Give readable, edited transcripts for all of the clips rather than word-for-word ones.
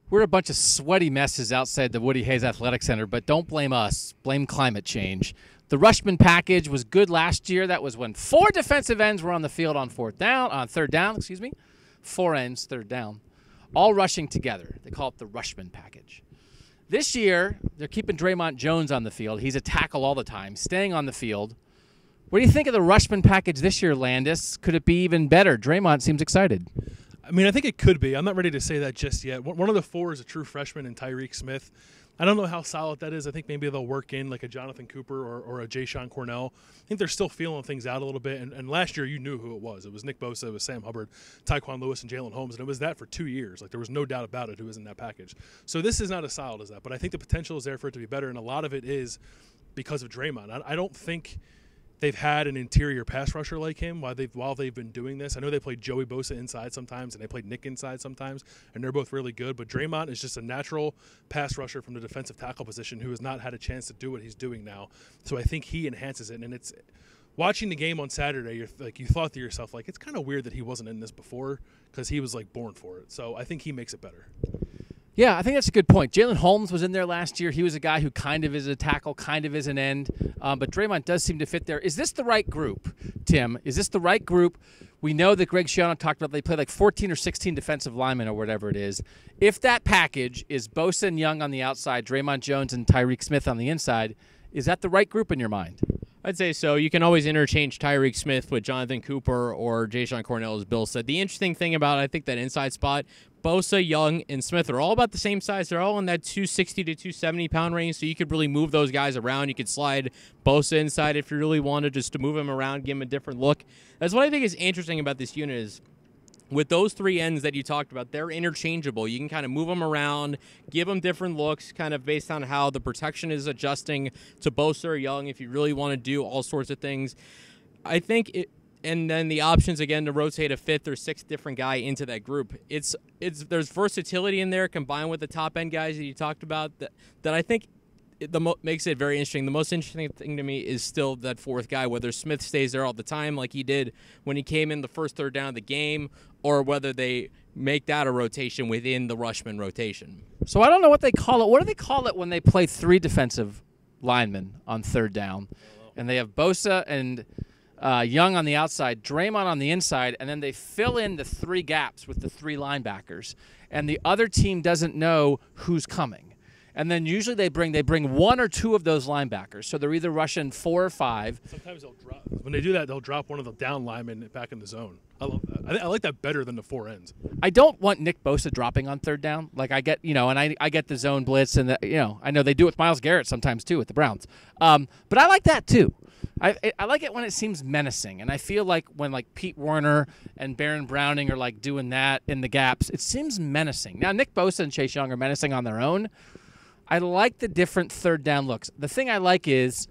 We're a bunch of sweaty messes outside the Woody Hayes Athletic Center, but don't blame us. Blame climate change. The Rushmen package was good last year. That was when 4 defensive ends were on the field on third down. 4 ends, third down, all rushing together. They call it the Rushmen package. This year, they're keeping Dre'Mont Jones on the field. He's a tackle all the time, staying on the field. What do you think of the Rushmen package this year, Landis? Could it be even better? Dre'Mont seems excited. I mean, I think it could be. I'm not ready to say that just yet. One of the 4 is a true freshman in Tyreek Smith. I don't know how solid that is. I think maybe they'll work in like a Jonathan Cooper or a Ja'Shawn Cornell. I think they're still feeling things out a little bit. And last year, you knew who it was. It was Nick Bosa, it was Sam Hubbard, Tyquan Lewis, and Jalen Holmes. And it was that for 2 years. Like, there was no doubt about it who was in that package. So this is not as solid as that. But I think the potential is there for it to be better. And a lot of it is because of Dre'Mont. I don't think they've had an interior pass rusher like him while they've been doing this. I know they played Joey Bosa inside sometimes, and they played Nick inside sometimes, and they're both really good. But Dre'Mont is just a natural pass rusher from the defensive tackle position who has not had a chance to do what he's doing now. So I think he enhances it. And it's watching the game on Saturday, you thought to yourself, like, it's kind of weird that he wasn't in this before because he was like born for it. So I think he makes it better. Yeah, I think that's a good point. Jalen Holmes was in there last year. He was a guy who kind of is a tackle, kind of is an end. But Dre'Mont does seem to fit there. Is this the right group, Tim? Is this the right group? We know that Greg Schiano talked about they play like 14 or 16 defensive linemen or whatever it is. If that package is Bosa and Young on the outside, Dre'Mont Jones and Tyreek Smith on the inside, is that the right group in your mind? I'd say so. You can always interchange Tyreek Smith with Jonathan Cooper or Ja'Shawn Cornell, as Bill said. The interesting thing about, I think, that inside spot, Bosa, Young, and Smith are all about the same size. They're all in that 260 to 270-pound range, so you could really move those guys around. You could slide Bosa inside if you really wanted, just to move him around, give him a different look. That's what I think is interesting about this unit is, with those 3 ends that you talked about, they're interchangeable. You can kind of move them around, give them different looks, kind of based on how the protection is adjusting to Bosa or Young if you really want to do all sorts of things. I think it, and then the options, again, to rotate a 5th or 6th different guy into that group. There's versatility in there combined with the top-end guys that you talked about that I think makes it very interesting. The most interesting thing to me is still that 4th guy, whether Smith stays there all the time like he did when he came in the first third down of the game, or whether they make that a rotation within the Rushman rotation. So I don't know what they call it. What do they call it when they play 3 defensive linemen on third down? And they have Bosa and Young on the outside, Dre'Mont on the inside, and then they fill in the 3 gaps with the 3 linebackers. And the other team doesn't know who's coming. And then usually they bring 1 or 2 of those linebackers. So they're either rushing 4 or 5. Sometimes they'll drop. When they do that, they'll drop one of the down linemen back in the zone. I love that. I like that better than the 4 ends. I don't want Nick Bosa dropping on third down. Like, I get, and I get the zone blitz, and I know they do it with Myles Garrett sometimes too with the Browns. But I like that too. I like it when it seems menacing, and I feel like when like Pete Werner and Baron Browning are like doing that in the gaps, it seems menacing. Now Nick Bosa and Chase Young are menacing on their own. I like the different third down looks. The thing I like is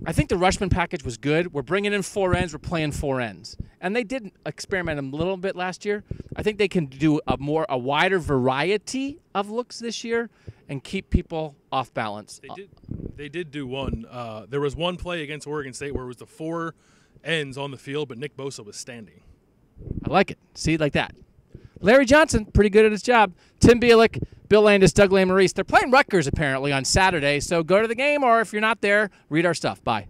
I think the Rushman package was good. We're bringing in 4 ends. We're playing 4 ends. And they did experiment a little bit last year. I think they can do a wider variety of looks this year and keep people off balance. They did do one. There was one play against Oregon State where it was the 4 ends on the field, but Nick Bosa was standing. I like it. See, like that. Larry Johnson, pretty good at his job. Tim Bielik, Bill Landis, Doug Lamarice. They're playing Rutgers apparently on Saturday, so go to the game, or if you're not there, read our stuff. Bye.